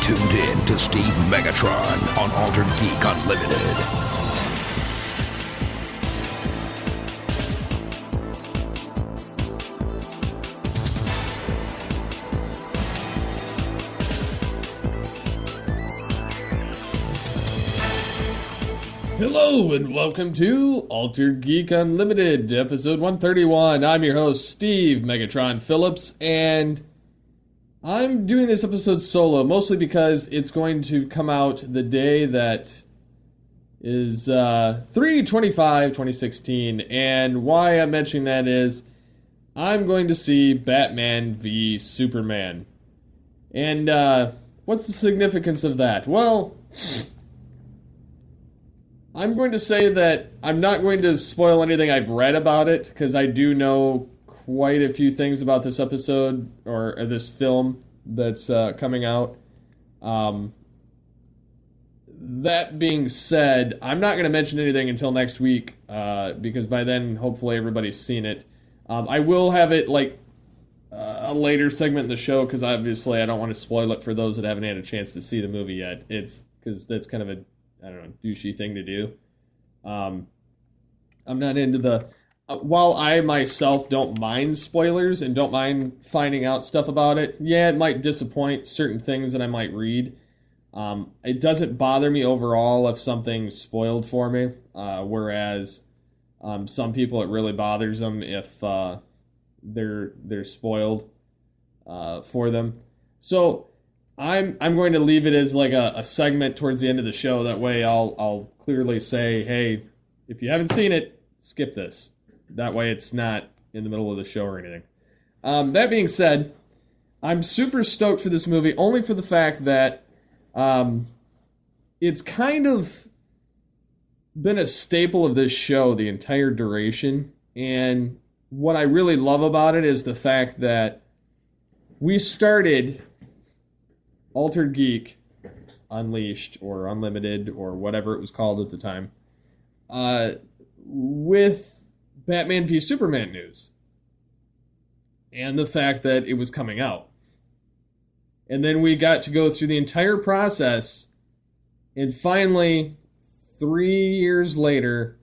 tuned in to Steve Megatron on Altered Geek Unlimited. Hello and welcome to Altered Geek Unlimited, episode 131. I'm your host, Steve Megatron Phillips, and I'm doing this episode solo, mostly because it's going to come out the day that is 3/25/2016, and why I'm mentioning that is I'm going to see Batman v Superman. And what's the significance of that? Well, I'm going to say that I'm not going to spoil anything I've read about it, because I do know quite a few things about this episode, or this film that's coming out. That being said, I'm not going to mention anything until next week, because by then, hopefully, everybody's seen it. I will have it, like, a later segment in the show, because obviously I don't want to spoil it for those that haven't had a chance to see the movie yet. It's because that's kind of a, I don't know, douchey thing to do. I'm not into the... while I myself don't mind spoilers and don't mind finding out stuff about it, yeah, it might disappoint certain things that I might read. It doesn't bother me overall if something's spoiled for me, whereas some people it really bothers them if they're spoiled for them. So I'm going to leave it as like a segment towards the end of the show. That way I'll clearly say, hey, if you haven't seen it, skip this. That way it's not in the middle of the show or anything. That being said, I'm super stoked for this movie, only for the fact that it's kind of been a staple of this show the entire duration. And what I really love about it is the fact that we started Altered Geek Unleashed or Unlimited or whatever it was called at the time with Batman v Superman news and the fact that it was coming out. And then we got to go through the entire process, and finally 3 years later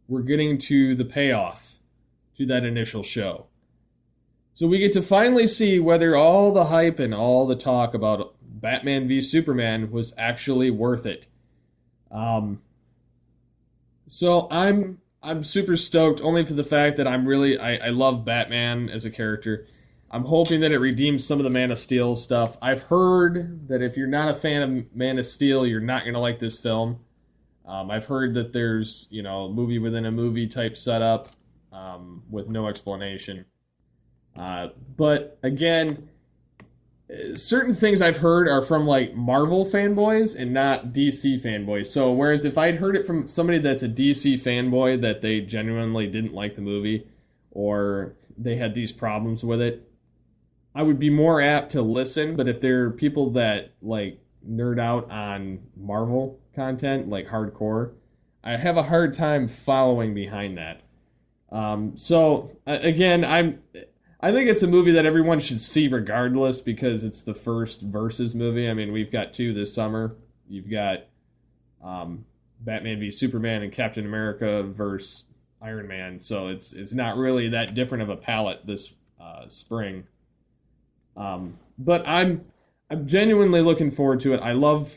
we're getting to the payoff to that initial show. So we get to finally see whether all the hype and all the talk about Batman v Superman was actually worth it. So I'm super stoked, only for the fact that I love Batman as a character. I'm hoping that it redeems some of the Man of Steel stuff. I've heard that if you're not a fan of Man of Steel, you're not going to like this film. I've heard that there's, movie within a movie type setup with no explanation. But again, certain things I've heard are from like Marvel fanboys and not DC fanboys. So whereas if I'd heard it from somebody that's a DC fanboy that they genuinely didn't like the movie or they had these problems with it, I would be more apt to listen. But if there are people that like nerd out on Marvel content, like hardcore, I have a hard time following behind that. So again, I think it's a movie that everyone should see regardless, because it's the first Versus movie. I mean, we've got two this summer. You've got Batman v Superman and Captain America versus Iron Man. So it's not really that different of a palette this spring. But I'm genuinely looking forward to it. I love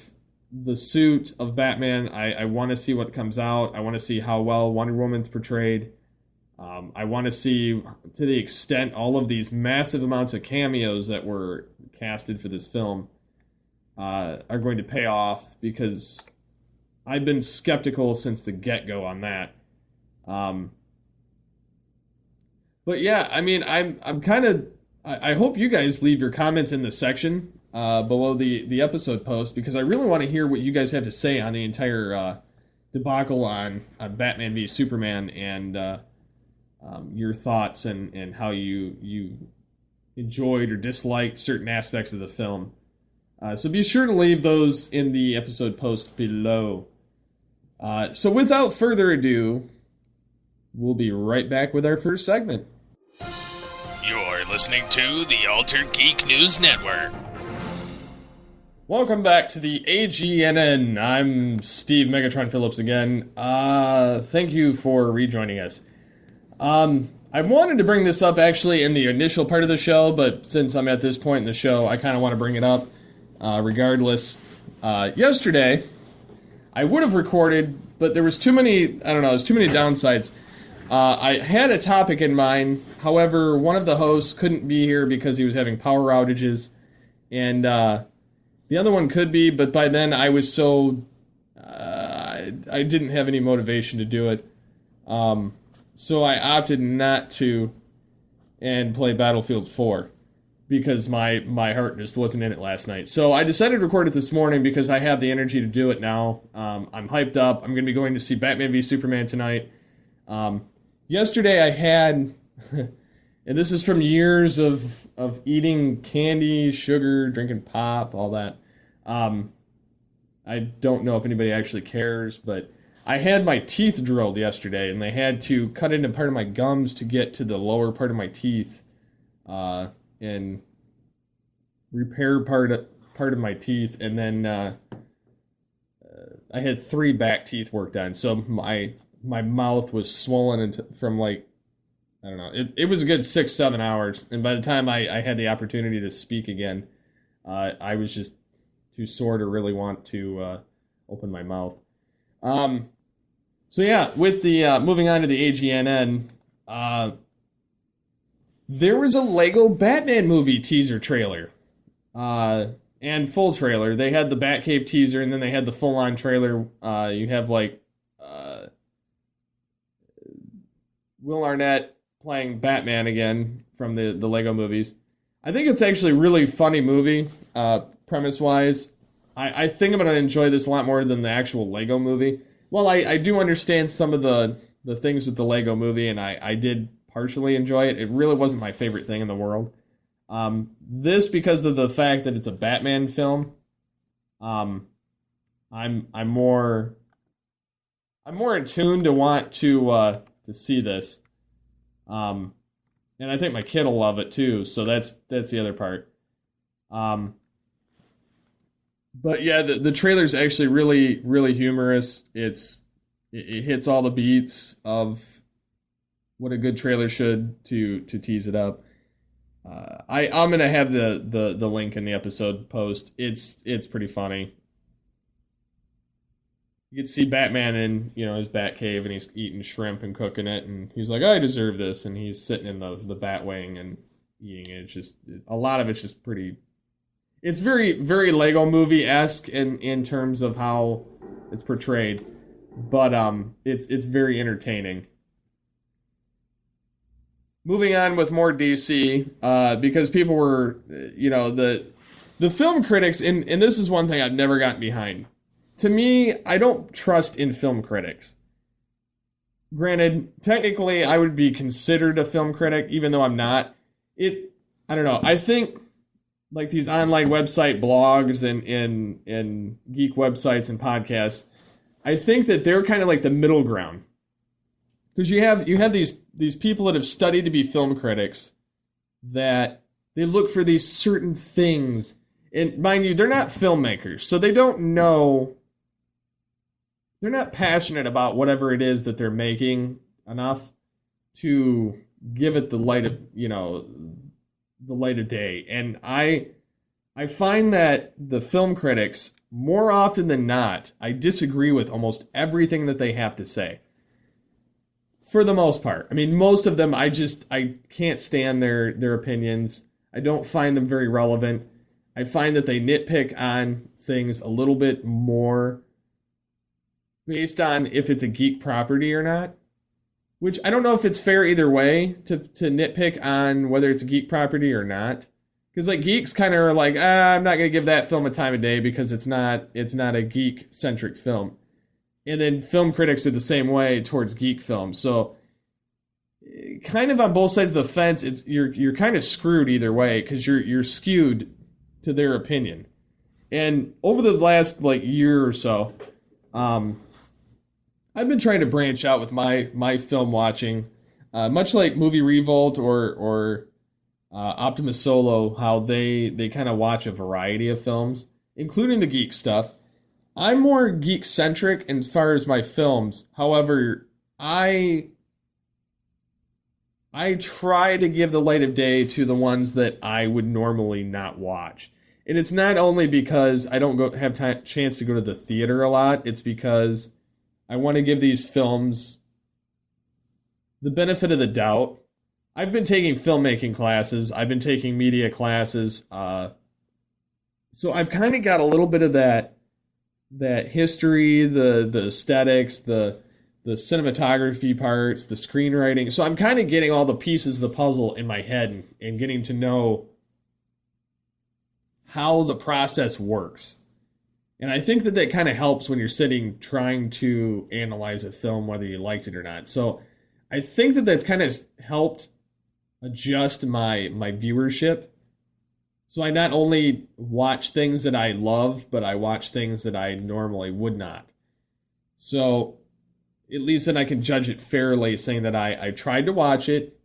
the suit of Batman. I want to see what comes out. I want to see how well Wonder Woman's portrayed. I want to see, to the extent all of these massive amounts of cameos that were casted for this film are going to pay off, because I've been skeptical since the get-go on that. But yeah, I mean, I'm kind of... I hope you guys leave your comments in the section below the episode post, because I really want to hear what you guys have to say on the entire debacle on Batman v Superman, and your thoughts and how you enjoyed or disliked certain aspects of the film. So be sure to leave those in the episode post below. So without further ado, we'll be right back with our first segment. You're listening to the Altered Geek News Network. Welcome back to the AGNN. I'm Steve Megatron Phillips again. Thank you for rejoining us. I wanted to bring this up actually in the initial part of the show, but since I'm at this point in the show, I kind of want to bring it up regardless. Yesterday, I would have recorded, but there was too many downsides. I had a topic in mind, however, one of the hosts couldn't be here because he was having power outages, and the other one could be, but by then I was so... I didn't have any motivation to do it. So I opted not to and play Battlefield 4 because my heart just wasn't in it last night. So I decided to record it this morning because I have the energy to do it now. I'm hyped up. I'm going to be going to see Batman v Superman tonight. Yesterday I had... And this is from years of eating candy, sugar, drinking pop, all that. I don't know if anybody actually cares, but I had my teeth drilled yesterday, and they had to cut into part of my gums to get to the lower part of my teeth, and repair part of my teeth, and then I had 3 back teeth worked on, so my mouth was swollen from like, I don't know. It was a good 6-7 hours, and by the time I had the opportunity to speak again, I was just too sore to really want to open my mouth. So yeah, with the moving on to the AGNN, there was a Lego Batman movie teaser trailer, and full trailer. They had the Batcave teaser, and then they had the full-on trailer. You have like Will Arnett playing Batman again from the Lego movies. I think it's actually a really funny movie, premise-wise. I think I'm going to enjoy this a lot more than the actual Lego movie. Well, I do understand some of the things with the Lego movie, and I did partially enjoy it. It really wasn't my favorite thing in the world. This, because of the fact that it's a Batman film, I'm more in tune to want to see this. And I think my kid will love it too, so that's the other part. But yeah, the trailer's actually really, really humorous. It hits all the beats of what a good trailer should to tease it up. I'm gonna have the link in the episode post. It's pretty funny. You can see Batman in, his Batcave, and he's eating shrimp and cooking it, and he's like, I deserve this, and he's sitting in the Batwing and eating it. It's just, a lot of it's just pretty, it's very, very Lego movie-esque in terms of how it's portrayed, but it's very entertaining. Moving on with more DC, because people were, the film critics, and this is one thing I've never gotten behind. To me, I don't trust in film critics. Granted, technically, I would be considered a film critic, even though I'm not. I don't know. I think, like these online website blogs and geek websites and podcasts, I think that they're kind of like the middle ground. Because you have these people that have studied to be film critics, that they look for these certain things. And mind you, they're not filmmakers, so they don't know... They're not passionate about whatever it is that they're making enough to give it the light of day. And I find that the film critics, more often than not, I disagree with almost everything that they have to say. For the most part. I mean, most of them, I can't stand their opinions. I don't find them very relevant. I find that they nitpick on things a little bit more based on if it's a geek property or not, which I don't know if it's fair either way to nitpick on whether it's a geek property or not. Because like geeks kind of are like, I'm not going to give that film a time of day because it's not a geek-centric film. And then film critics are the same way towards geek films. So kind of on both sides of the fence, you're kind of screwed either way because you're skewed to their opinion. And over the last year or so, I've been trying to branch out with my film watching, much like Movie Revolt or Optimus Solo, how they kind of watch a variety of films. including the geek stuff. I'm more geek-centric as far as my films. However, I try to give the light of day to the ones that I would normally not watch. And it's not only because I don't have chance to go to the theater a lot, it's because I want to give these films the benefit of the doubt. I've been taking filmmaking classes, I've been taking media classes, so I've kind of got a little bit of that history, the aesthetics, the cinematography parts, the screenwriting. So I'm kind of getting all the pieces of the puzzle in my head and getting to know how the process works. And I think that kind of helps when you're sitting trying to analyze a film, whether you liked it or not. So I think that that's kind of helped adjust my viewership. So I not only watch things that I love, but I watch things that I normally would not. So at least then I can judge it fairly, saying that I tried to watch it.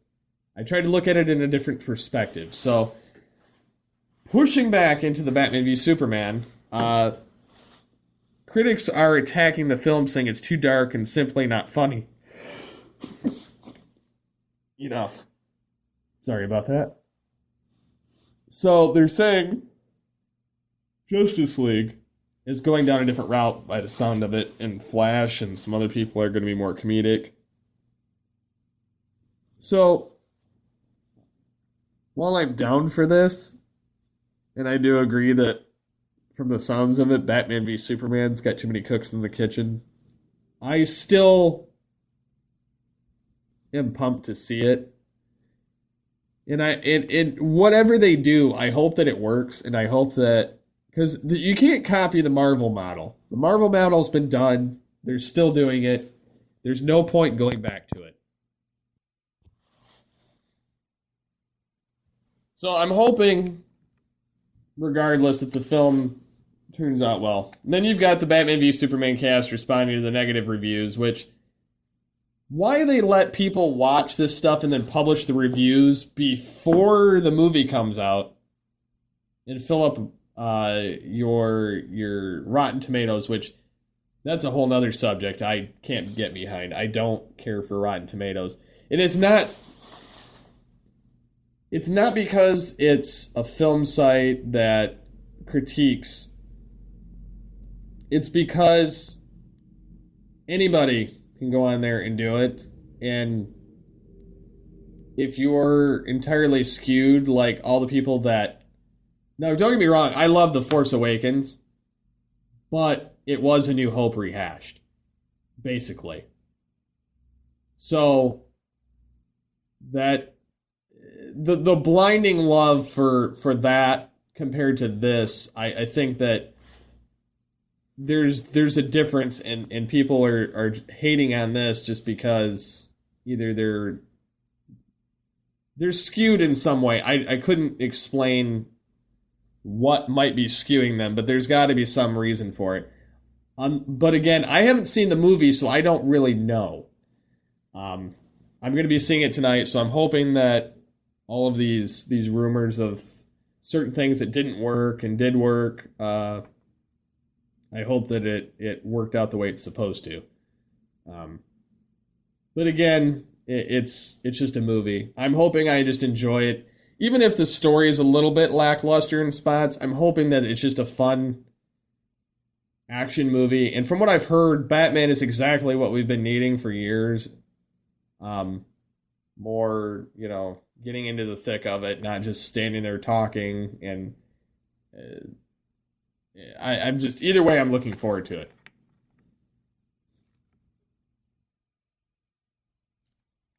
I tried to look at it in a different perspective. So pushing back into the Batman v Superman, critics are attacking the film, saying it's too dark and simply not funny. Enough. Sorry about that. So they're saying Justice League is going down a different route by the sound of it, and Flash and some other people are going to be more comedic. So while I'm down for this, and I do agree that from the sounds of it, Batman v Superman's got too many cooks in the kitchen, I still am pumped to see it. And whatever they do, I hope that it works, and I hope that, because you can't copy the Marvel model. The Marvel model's been done. They're still doing it. There's no point going back to it. So I'm hoping, regardless, that the film turns out well. And then you've got the Batman v Superman cast responding to the negative reviews, which, why they let people watch this stuff and then publish the reviews before the movie comes out and fill up your Rotten Tomatoes, which that's a whole nother subject I can't get behind. I don't care for Rotten Tomatoes. And it's not because it's a film site that critiques. It's because anybody can go on there and do it, and if you're entirely skewed like all the people that... Now, don't get me wrong, I love The Force Awakens, but it was A New Hope rehashed, basically. So that the blinding love for that compared to this, I think that there's a difference, and people are hating on this just because either they're skewed in some way. I couldn't explain what might be skewing them, but there's got to be some reason for it. But again, I haven't seen the movie, so I don't really know. I'm going to be seeing it tonight, so I'm hoping that all of these rumors of certain things that didn't work and did work, I hope that it worked out the way it's supposed to. But again, it's just a movie. I'm hoping I just enjoy it. Even if the story is a little bit lackluster in spots, I'm hoping that it's just a fun action movie. And from what I've heard, Batman is exactly what we've been needing for years. More, getting into the thick of it, not just standing there talking. And I'm just, either way, I'm looking forward to it.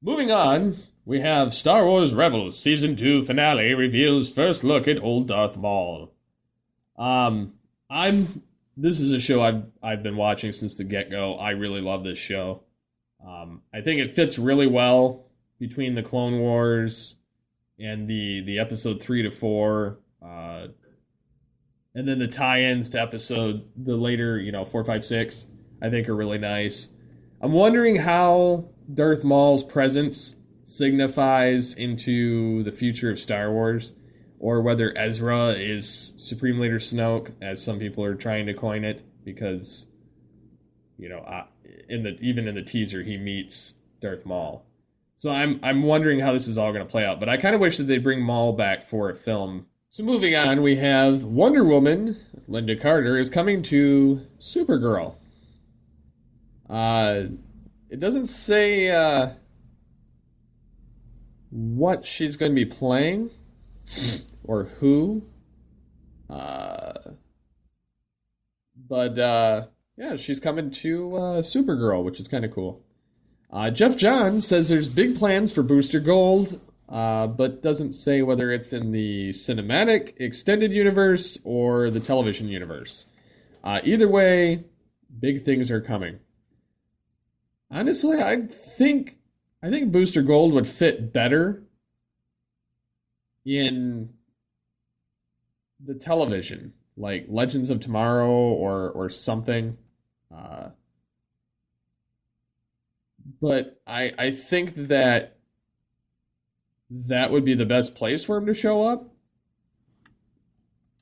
Moving on, we have Star Wars Rebels Season 2 finale reveals first look at old Darth Maul. This is a show I've been watching since the get-go. I really love this show. I think it fits really well between the Clone Wars and the episode 3 to 4, and then the tie-ins to the later, 4, 5, 6, I think are really nice. I'm wondering how Darth Maul's presence signifies into the future of Star Wars. or whether Ezra is Supreme Leader Snoke, as some people are trying to coin it, because, you know, even in the teaser, he meets Darth Maul. So I'm wondering how this is all going to play out, but I kind of wish that they'd bring Maul back for a film. So moving on, we have Wonder Woman, Linda Carter, is coming to Supergirl. It doesn't say what she's going to be playing or who. But yeah, she's coming to Supergirl, which is kind of cool. Jeff Johns says there's big plans for Booster Gold, but doesn't say whether it's in the cinematic extended universe or the television universe. Either way, big things are coming. Honestly, I think Booster Gold would fit better in the television, like Legends of Tomorrow or something. But I think that would be the best place for him to show up.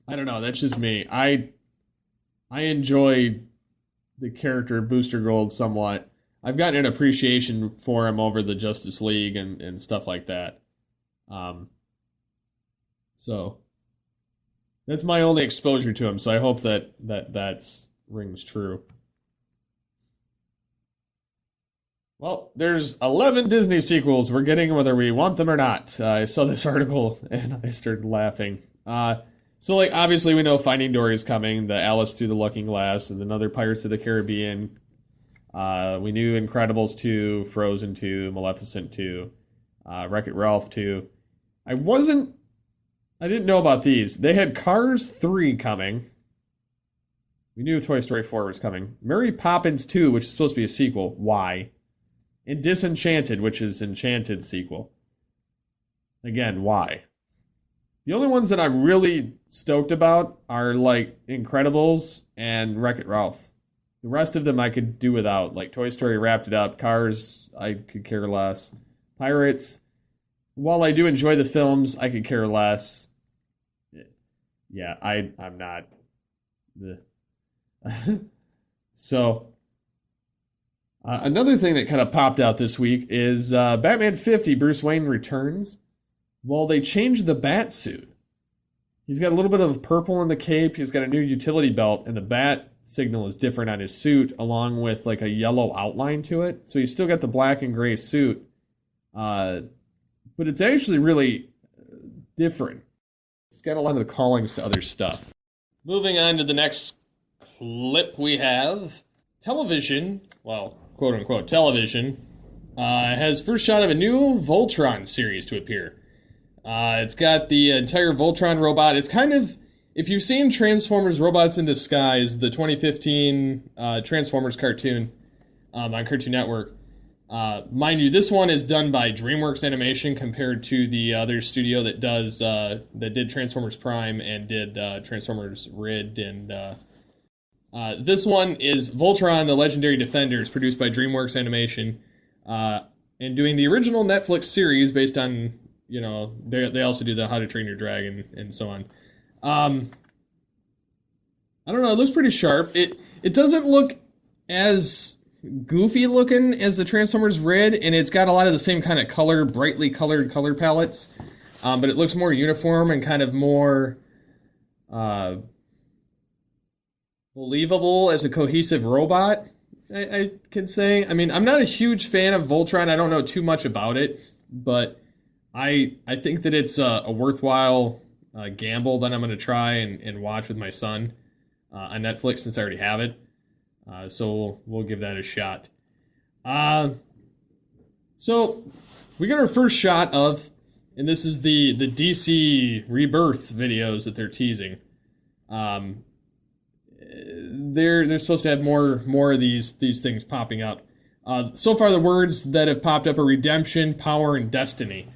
I don't know, that's just me. I enjoy the character of Booster Gold somewhat. I've gotten an appreciation for him over the Justice League and stuff like that. So that's my only exposure to him, so I hope that rings true. Well, there's 11 Disney sequels we're getting whether we want them or not. I saw this article and I started laughing. So, like, obviously we know Finding Dory is coming, the Alice Through the Looking Glass, and another Pirates of the Caribbean. We knew Incredibles 2, Frozen 2, Maleficent 2, Wreck-It Ralph 2. I didn't know about these. They had Cars 3 coming. We knew Toy Story 4 was coming. Mary Poppins 2, which is supposed to be a sequel. Why? And Disenchanted, which is Enchanted sequel. Again, why? The only ones that I'm really stoked about are, like, Incredibles and Wreck-It Ralph. The rest of them I could do without. Like, Toy Story wrapped it up. Cars, I could care less. Pirates, while I do enjoy the films, I could care less. Yeah, I'm not. So, another thing that kind of popped out this week is Batman 50, Bruce Wayne returns. Well, they changed the bat suit. He's got a little bit of purple in the cape. He's got a new utility belt, and the bat signal is different on his suit, along with like a yellow outline to it. So he's still got the black and gray suit, but it's actually really different. It's got a lot of the callings to other stuff. Moving on to the next clip we have. Television, well, quote-unquote television, has first shot of a new Voltron series to appear. It's got the entire Voltron robot. It's kind of, if you've seen Transformers Robots in Disguise, the 2015 Transformers cartoon on Cartoon Network, mind you, this one is done by DreamWorks Animation compared to the other studio that did Transformers Prime and did Transformers Rid, and this one is Voltron, the Legendary Defenders, produced by DreamWorks Animation, and doing the original Netflix series based on, you know, they also do the How to Train Your Dragon and so on. I don't know, it looks pretty sharp. It doesn't look as goofy looking as the Transformers Red, and it's got a lot of the same kind of brightly colored color palettes, but it looks more uniform and kind of more believable as a cohesive robot, I can say. I mean, I'm not a huge fan of Voltron. I don't know too much about it, but I think that it's a worthwhile gamble that I'm going to try and watch with my son on Netflix, since I already have it. So we'll give that a shot. So we got our first shot of, and this is the DC Rebirth videos that they're teasing. They're supposed to have more of these things popping up. So far, the words that have popped up are redemption, power, and destiny.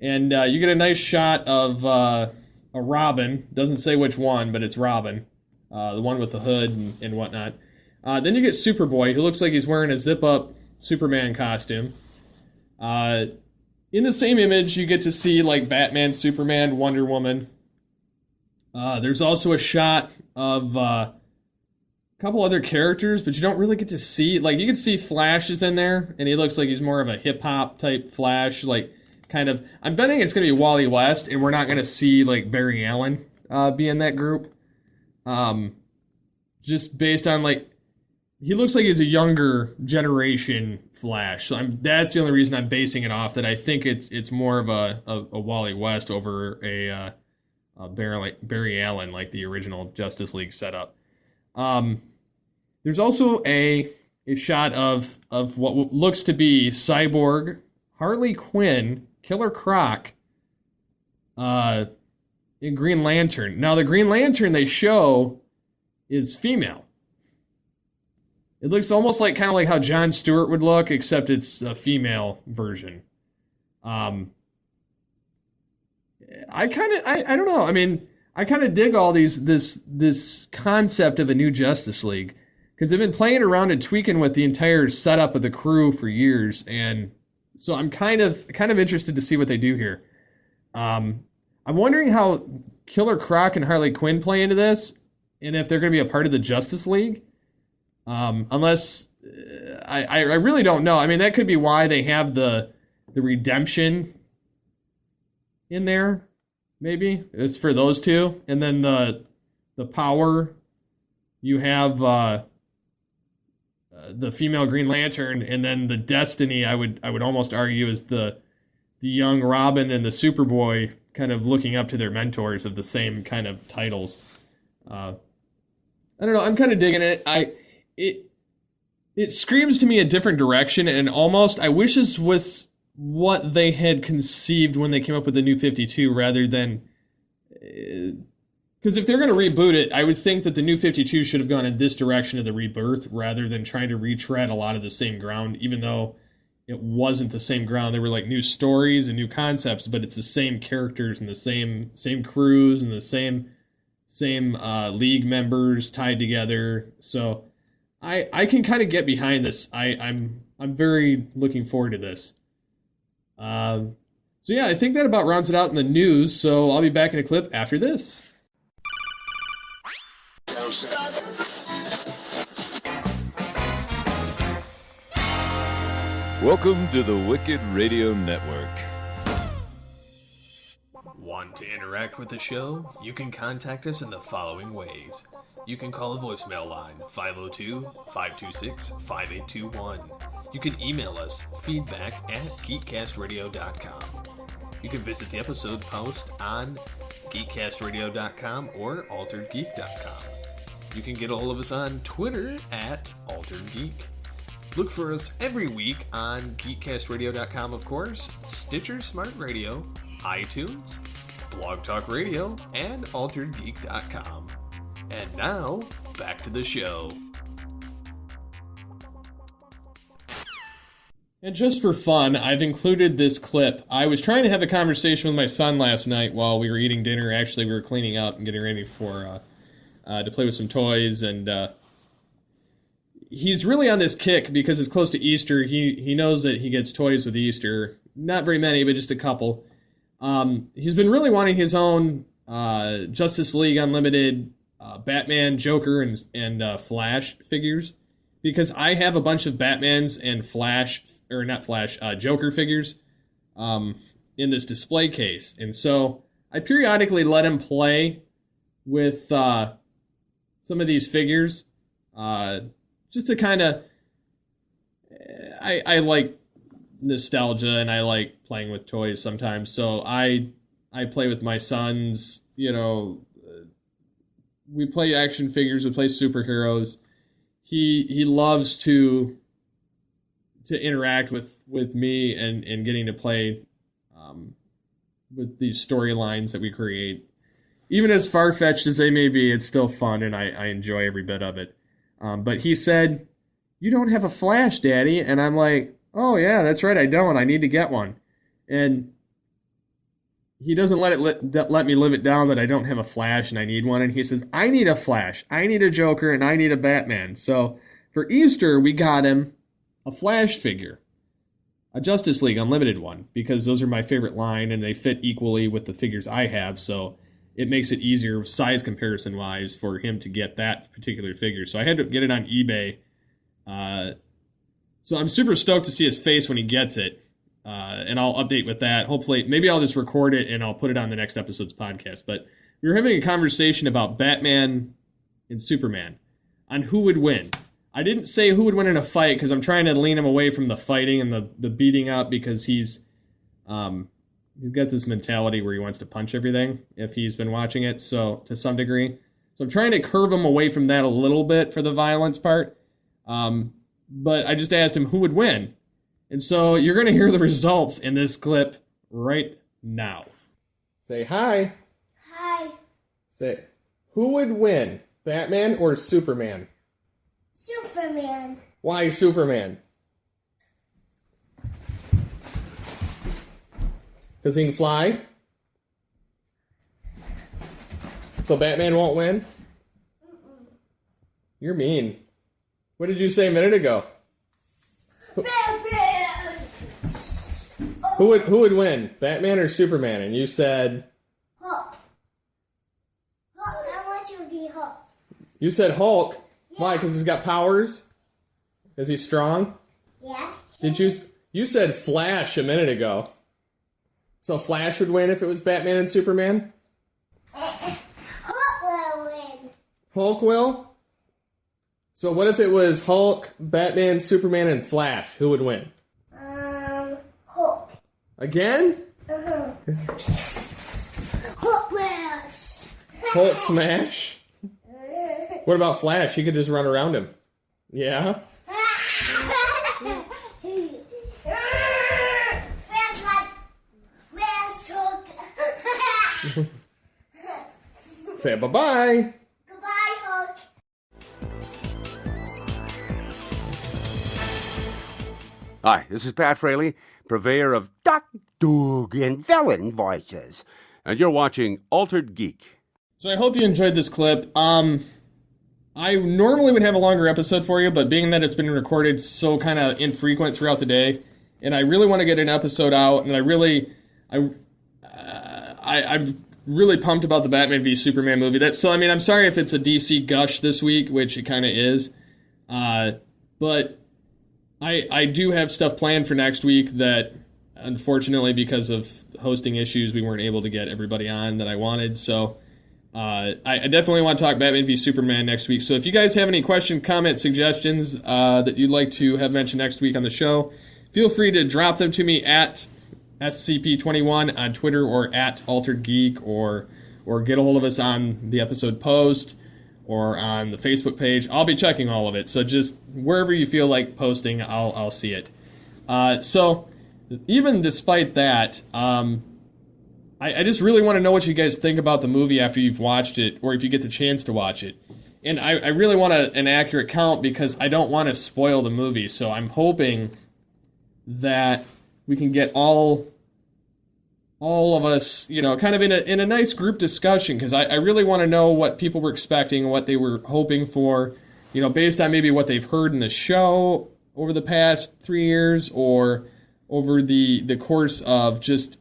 And you get a nice shot of a Robin. Doesn't say which one, but it's Robin, the one with the hood and whatnot. Then you get Superboy, who looks like he's wearing a zip-up Superman costume. In the same image, you get to see like Batman, Superman, Wonder Woman, There's also a shot of a couple other characters, but you don't really get to see. Like, you can see Flash is in there, and he looks like he's more of a hip-hop type Flash, like, kind of. I'm betting it's going to be Wally West, and we're not going to see, like, Barry Allen be in that group. Just based on, like, he looks like he's a younger generation Flash. So that's the only reason I'm basing it off, that I think it's more of a Wally West over a Barry Allen, like the original Justice League setup. There's also a shot of what looks to be Cyborg, Harley Quinn, Killer Croc, and Green Lantern. Now, the Green Lantern they show is female. It looks almost like kind of like how Jon Stewart would look, except it's a female version. I don't know. I mean, I kind of dig all this concept of a new Justice League, because they've been playing around and tweaking with the entire setup of the crew for years, and so I'm kind of interested to see what they do here. I'm wondering how Killer Croc and Harley Quinn play into this, and if they're going to be a part of the Justice League. Unless I really don't know. I mean, that could be why they have the redemption in there. Maybe it's for those two, and then the power. You have the female Green Lantern, and then the Destiny. I would almost argue is the young Robin and the Superboy, kind of looking up to their mentors of the same kind of titles. I don't know. I'm kind of digging it. It screams to me a different direction, and almost I wish this was what they had conceived when they came up with the New 52, rather than, because if they're going to reboot it, I would think that the New 52 should have gone in this direction of the Rebirth, rather than trying to retread a lot of the same ground, even though it wasn't the same ground. There were like new stories and new concepts, but it's the same characters and the same crews and the same league members tied together. So I can kind of get behind this. I'm very looking forward to this. So yeah, I think that about rounds it out in the news. So I'll be back in a clip after this. Welcome to the Wicked Radio Network. Want to interact with the show? You can contact us in the following ways. You can call the voicemail line 502-526-5821. You can email us feedback@geekcastradio.com. You can visit the episode post on geekcastradio.com or alteredgeek.com. You can get a hold of us on Twitter @AlteredGeek. Look for us every week on geekcastradio.com, of course, Stitcher Smart Radio, iTunes, Blog Talk Radio, and alteredgeek.com. And now, back to the show. And just for fun, I've included this clip. I was trying to have a conversation with my son last night while we were eating dinner. Actually, we were cleaning up and getting ready for to play with some toys, and he's really on this kick because it's close to Easter. He knows that he gets toys with Easter. Not very many, but just a couple. He's been really wanting his own Justice League Unlimited Batman, Joker, and Flash figures, because I have a bunch of Batmans and Joker figures in this display case. And so I periodically let him play with some of these figures just to kind of... I like nostalgia, and I like playing with toys sometimes. So I play with my sons, we play action figures, we play superheroes. He loves to interact with me and getting to play with these storylines that we create. Even as far-fetched as they may be, it's still fun, and I enjoy every bit of it. But he said, "You don't have a Flash, Daddy." And I'm like, "Oh yeah, that's right, I don't. I need to get one." And he doesn't let me live it down that I don't have a Flash and I need one. And he says, "I need a Flash, I need a Joker, and I need a Batman." So for Easter, we got him a Flash figure, a Justice League Unlimited one, because those are my favorite line and they fit equally with the figures I have. So it makes it easier size comparison wise for him to get that particular figure. So I had to get it on eBay. So I'm super stoked to see his face when he gets it. And I'll update with that. Hopefully, maybe I'll just record it and I'll put it on the next episode's podcast. But we were having a conversation about Batman and Superman on who would win. I didn't say who would win in a fight because I'm trying to lean him away from the fighting and the beating up, because he's got this mentality where he wants to punch everything if he's been watching it, so to some degree. So I'm trying to curb him away from that a little bit for the violence part. But I just asked him who would win. And so you're going to hear the results in this clip right now. Say hi. Hi. Say, who would win, Batman or Superman? Superman. Why Superman? Because he can fly? So Batman won't win? You're mean. What did you say a minute ago? Batman. Who would win, Batman or Superman? And you said... Hulk. Hulk. I want you to be Hulk. You said Hulk. Yeah. Why? Because he's got powers? Is he strong? Yeah. You said Flash a minute ago. So Flash would win if it was Batman and Superman? Hulk will win. Hulk will? So what if it was Hulk, Batman, Superman, and Flash? Who would win? Hulk. Again? Hulk smash. Hulk smash? What about Flash? He could just run around him. Yeah? Fast like Fast Hulk. Say bye-bye. Goodbye, Hulk. Hi, this is Pat Fraley, purveyor of Duck, Dog, and Villain voices. And you're watching Altered Geek. So I hope you enjoyed this clip. I normally would have a longer episode for you, but being that it's been recorded so kind of infrequent throughout the day, and I really want to get an episode out, and I'm really pumped about the Batman v Superman movie. I'm sorry if it's a DC gush this week, which it kind of is, but I do have stuff planned for next week that, unfortunately, because of hosting issues, we weren't able to get everybody on that I wanted. So I definitely want to talk Batman v Superman next week. So if you guys have any questions, comments, suggestions that you'd like to have mentioned next week on the show, feel free to drop them to me at SCP21 on Twitter or at Altered Geek, or get a hold of us on the episode post or on the Facebook page. I'll be checking all of it. So just wherever you feel like posting, I'll see it. So even despite that, I just really want to know what you guys think about the movie after you've watched it, or if you get the chance to watch it. And I really want an accurate count because I don't want to spoil the movie. So I'm hoping that we can get all of us, kind of in a nice group discussion, because I really want to know what people were expecting, what they were hoping for, based on maybe what they've heard in the show over the past 3 years, or over the course of just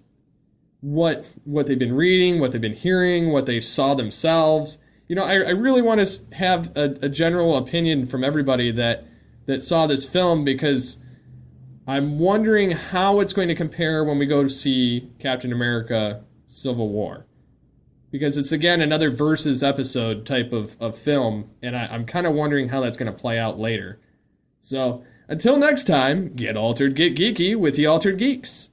what they've been reading, what they've been hearing, what they saw themselves. I really want to have a general opinion from everybody that saw this film, because I'm wondering how it's going to compare when we go to see Captain America Civil War. Because it's, again, another versus episode type of film, and I'm kind of wondering how that's going to play out later. So, until next time, get altered, get geeky with the Altered Geeks.